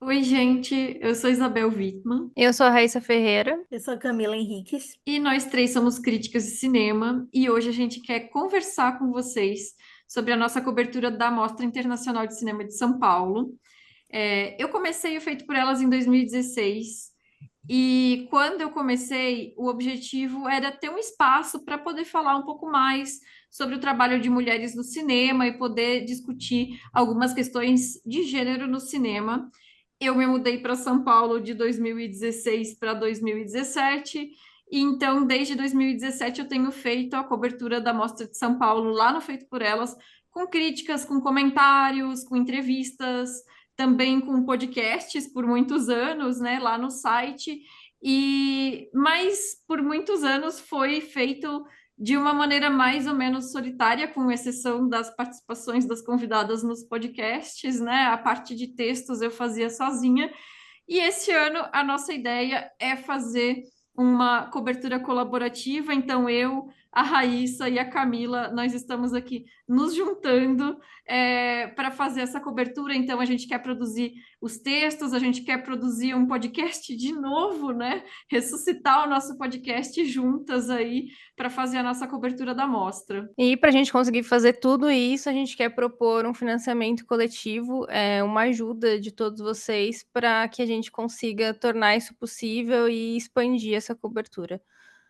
Oi, gente, eu sou Isabel Wittmann Eu sou a Raíssa Ferreira. Eu sou a Camila Henriques. e nós três somos críticas de cinema e hoje a gente quer conversar com vocês sobre a nossa cobertura da Mostra Internacional de Cinema de São Paulo. Eu comecei o Feito por Elas em 2016 e quando eu comecei, o objetivo era ter um espaço para poder falar um pouco mais sobre o trabalho de mulheres no cinema e poder discutir algumas questões de gênero no cinema. Eu me mudei para São Paulo de 2016 para 2017, e então desde 2017 eu tenho feito a cobertura da Mostra de São Paulo lá no Feito por Elas, com críticas, com comentários, com entrevistas, também com podcasts por muitos anos, né, lá no site. Mas por muitos anos foi feito de uma maneira mais ou menos solitária, com exceção das participações das convidadas nos podcasts, né? A parte de textos eu fazia sozinha. E esse ano a nossa ideia é fazer uma cobertura colaborativa, então eu, a Raíssa e a Camila, nós estamos aqui nos juntando para fazer essa cobertura. Então a gente quer produzir os textos, a gente quer produzir um podcast de novo, né? Ressuscitar o nosso podcast juntas aí para fazer a nossa cobertura da mostra. E para a gente conseguir fazer tudo isso, a gente quer propor um financiamento coletivo, uma ajuda de todos vocês para que a gente consiga tornar isso possível e expandir essa cobertura.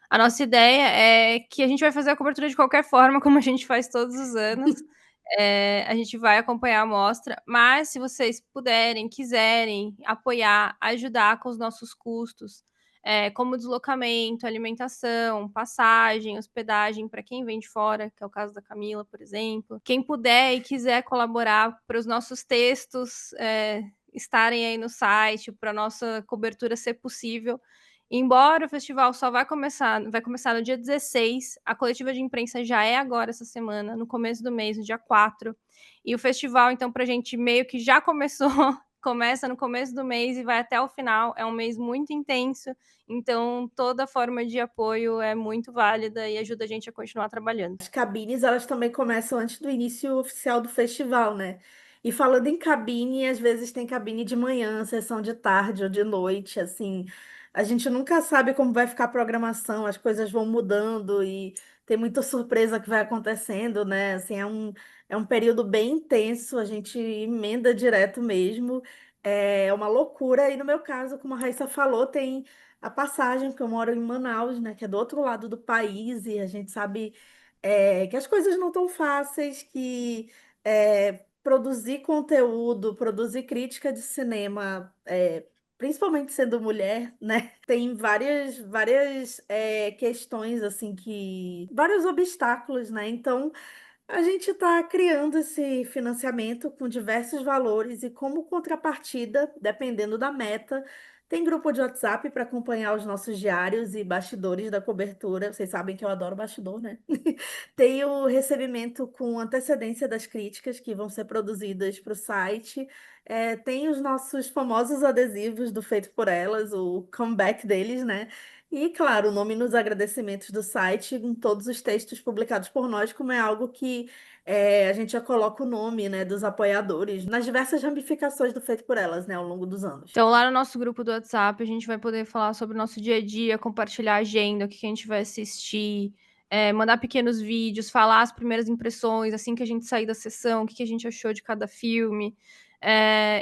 A nossa ideia é que a gente vai fazer a cobertura de qualquer forma, como a gente faz todos os anos. A gente vai acompanhar a mostra, mas se vocês puderem, quiserem apoiar, ajudar com os nossos custos, como deslocamento, alimentação, passagem, hospedagem para quem vem de fora, que é o caso da Camila, por exemplo. Quem puder e quiser colaborar para os nossos textos estarem aí no site, para a nossa cobertura ser possível. Embora o festival só vai começar no dia 16, a coletiva de imprensa já é agora essa semana, no começo do mês, no dia 4. E o festival, então, para a gente meio que já começou, começa no começo do mês e vai até o final. É um mês muito intenso, então toda forma de apoio é muito válida e ajuda a gente a continuar trabalhando. As cabines, elas também começam antes do início oficial do festival, né? E falando em cabine, às vezes tem cabine de manhã, sessão de tarde ou de noite, assim. A gente nunca sabe como vai ficar a programação, as coisas vão mudando e tem muita surpresa que vai acontecendo, né? Assim, é um período bem intenso, a gente emenda direto mesmo. É uma loucura. E no meu caso, como a Raíssa falou, tem a passagem, porque eu moro em Manaus, né? Que é do outro lado do país, e a gente sabe que as coisas não estão fáceis, que produzir conteúdo, produzir crítica de cinema, principalmente sendo mulher, né, tem várias questões assim vários obstáculos, né? Então a gente está criando esse financiamento com diversos valores e como contrapartida, dependendo da meta, tem grupo de WhatsApp para acompanhar os nossos diários e bastidores da cobertura. Vocês sabem que eu adoro bastidor, né? Tem o recebimento com antecedência das críticas que vão ser produzidas para o site. Tem os nossos famosos adesivos do Feito por Elas, o comeback deles, né? E, claro, o nome nos agradecimentos do site, em todos os textos publicados por nós, como é algo que a gente já coloca o nome, né, dos apoiadores nas diversas ramificações do Feito por Elas, né, ao longo dos anos. Então, lá no nosso grupo do WhatsApp, a gente vai poder falar sobre o nosso dia a dia, compartilhar a agenda, o que a gente vai assistir, mandar pequenos vídeos, falar as primeiras impressões, assim que a gente sair da sessão, o que a gente achou de cada filme,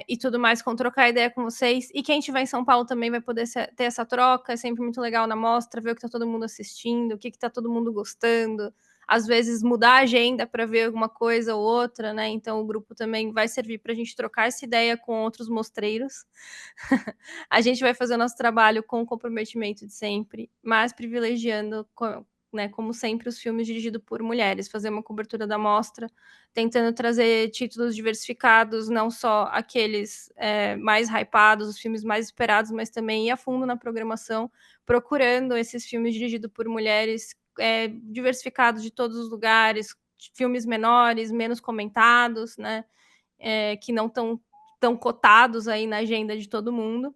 e tudo mais, com trocar ideia com vocês. E quem estiver em São Paulo também vai poder ter essa troca, é sempre muito legal na mostra, ver o que está todo mundo assistindo, o que está todo mundo gostando, às vezes mudar a agenda para ver alguma coisa ou outra, né? Então o grupo também vai servir para a gente trocar essa ideia com outros mostreiros. A gente vai fazer o nosso trabalho com o comprometimento de sempre, mas privilegiando, né, como sempre, os filmes dirigidos por mulheres, fazer uma cobertura da mostra, tentando trazer títulos diversificados, não só aqueles mais hypados, os filmes mais esperados, mas também ir a fundo na programação, procurando esses filmes dirigidos por mulheres diversificados de todos os lugares, filmes menores, menos comentados, né, que não estão tão cotados aí na agenda de todo mundo.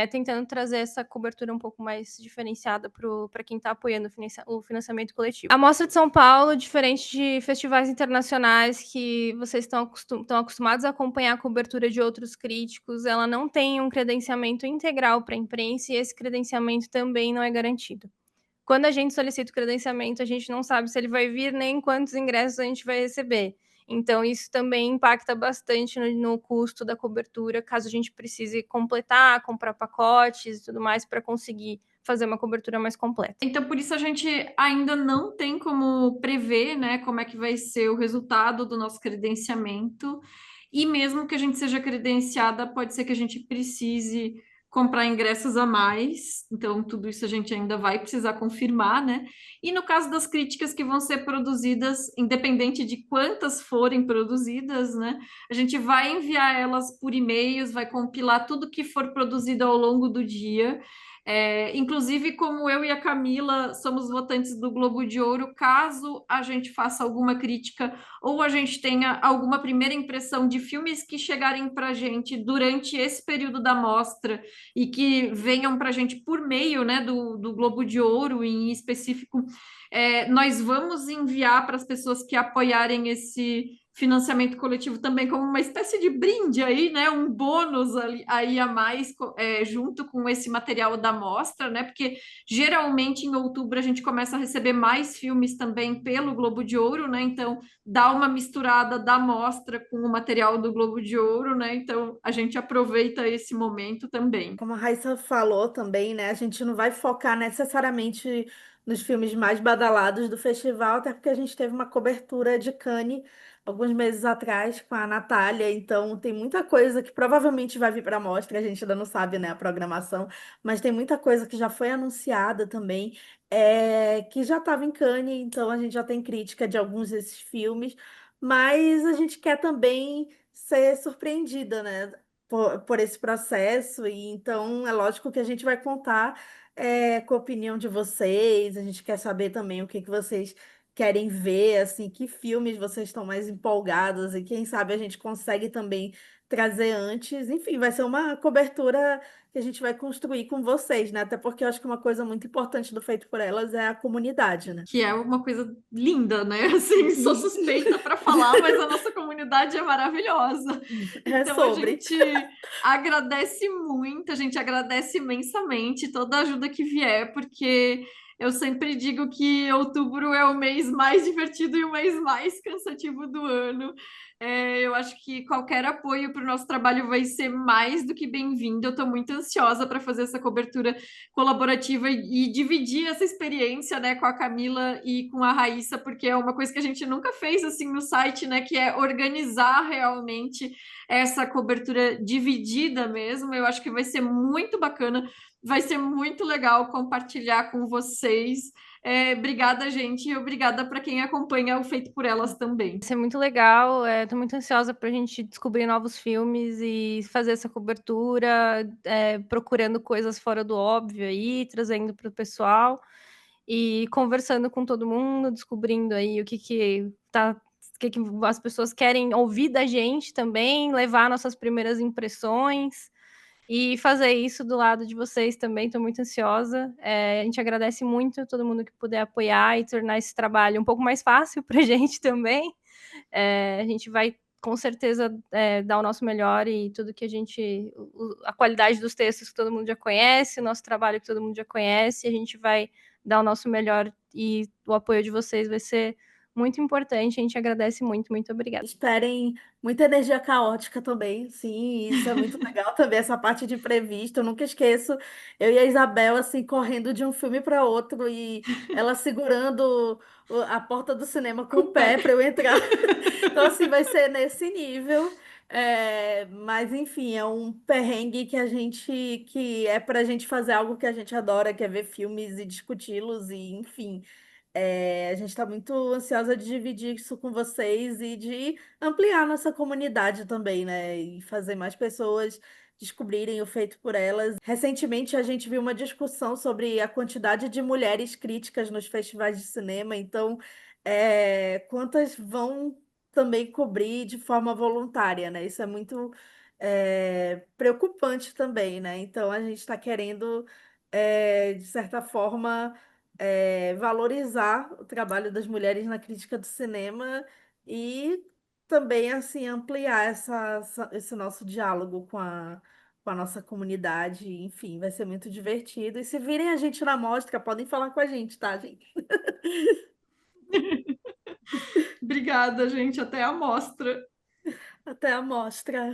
tentando trazer essa cobertura um pouco mais diferenciada para quem está apoiando o financiamento coletivo. A Mostra de São Paulo, diferente de festivais internacionais que vocês estão acostumados a acompanhar a cobertura de outros críticos, ela não tem um credenciamento integral para a imprensa e esse credenciamento também não é garantido. Quando a gente solicita o credenciamento, a gente não sabe se ele vai vir nem quantos ingressos a gente vai receber. Então, isso também impacta bastante no custo da cobertura, caso a gente precise completar, comprar pacotes e tudo mais para conseguir fazer uma cobertura mais completa. Então, por isso a gente ainda não tem como prever, né, como é que vai ser o resultado do nosso credenciamento. E mesmo que a gente seja credenciada, pode ser que a gente precise comprar ingressos a mais. Então, tudo isso a gente ainda vai precisar confirmar, né? E no caso das críticas que vão ser produzidas, independente de quantas forem produzidas, né? A gente vai enviar elas por e-mails, vai compilar tudo que for produzido ao longo do dia. Inclusive, como eu e a Camila somos votantes do Globo de Ouro, caso a gente faça alguma crítica ou a gente tenha alguma primeira impressão de filmes que chegarem para a gente durante esse período da mostra e que venham para a gente por meio, né, do Globo de Ouro em específico, nós vamos enviar para as pessoas que apoiarem esse financiamento coletivo também como uma espécie de brinde aí, né? Um bônus aí a mais junto com esse material da mostra, né? Porque geralmente em outubro a gente começa a receber mais filmes também pelo Globo de Ouro, né? Então dá uma misturada da mostra com o material do Globo de Ouro, né? Então a gente aproveita esse momento também. Como a Raíssa falou também, né? A gente não vai focar necessariamente nos filmes mais badalados do festival, até porque a gente teve uma cobertura de Cannes alguns meses atrás com a Natália, então tem muita coisa que provavelmente vai vir para a mostra, a gente ainda não sabe, né, a programação, mas tem muita coisa que já foi anunciada também, que já estava em Cannes, então a gente já tem crítica de alguns desses filmes, mas a gente quer também ser surpreendida, né? Por esse processo, e então é lógico que a gente vai contar com a opinião de vocês, a gente quer saber também o que que vocês querem ver, assim, que filmes vocês estão mais empolgados, e quem sabe a gente consegue também trazer antes, enfim, vai ser uma cobertura que a gente vai construir com vocês, né? Até porque eu acho que uma coisa muito importante do Feito por Elas é a comunidade, né? Que é uma coisa linda, né? Assim, sou suspeita para falar, mas a nossa comunidade é maravilhosa. É Então a sobre. gente agradece muito, a gente agradece imensamente toda a ajuda que vier, porque eu sempre digo que outubro é o mês mais divertido e o mês mais cansativo do ano. Eu acho que qualquer apoio para o nosso trabalho vai ser mais do que bem-vindo. Eu estou muito ansiosa para fazer essa cobertura colaborativa e dividir essa experiência, né, com a Camila e com a Raíssa, porque é uma coisa que a gente nunca fez assim no site, né, que é organizar realmente essa cobertura dividida mesmo. Eu acho que vai ser muito bacana, vai ser muito legal compartilhar com vocês. Obrigada, gente, e obrigada para quem acompanha o Feito por Elas também. Vai ser muito legal, estou muito ansiosa para a gente descobrir novos filmes e fazer essa cobertura, procurando coisas fora do óbvio aí, trazendo para o pessoal e conversando com todo mundo, descobrindo aí o que as pessoas querem ouvir da gente também, levar nossas primeiras impressões e fazer isso do lado de vocês também. Estou muito ansiosa. A gente agradece muito a todo mundo que puder apoiar e tornar esse trabalho um pouco mais fácil para a gente também. A gente vai com certeza dar o nosso melhor e tudo que a qualidade dos textos que todo mundo já conhece, o nosso trabalho que todo mundo já conhece, a gente vai dar o nosso melhor e o apoio de vocês vai ser muito importante. A gente agradece muito, muito obrigada. Esperem muita energia caótica também, sim, isso é muito legal também, essa parte de imprevisto. Eu nunca esqueço eu e a Isabel, assim, correndo de um filme para outro e ela segurando a porta do cinema com o pé para eu entrar. Então, assim, vai ser nesse nível. Mas, enfim, é um perrengue que é para a gente fazer algo que a gente adora, que é ver filmes e discuti-los, e, enfim. A gente está muito ansiosa de dividir isso com vocês e de ampliar nossa comunidade também, né? E fazer mais pessoas descobrirem o Feito por Elas. Recentemente a gente viu uma discussão sobre a quantidade de mulheres críticas nos festivais de cinema, então quantas vão também cobrir de forma voluntária, né? Isso é muito preocupante também, né? Então a gente está querendo, de certa forma, valorizar o trabalho das mulheres na crítica do cinema e também assim ampliar esse nosso diálogo com a nossa comunidade. Enfim, vai ser muito divertido. E se virem a gente na mostra, podem falar com a gente, tá, gente? Obrigada, gente. Até a mostra. Até a mostra.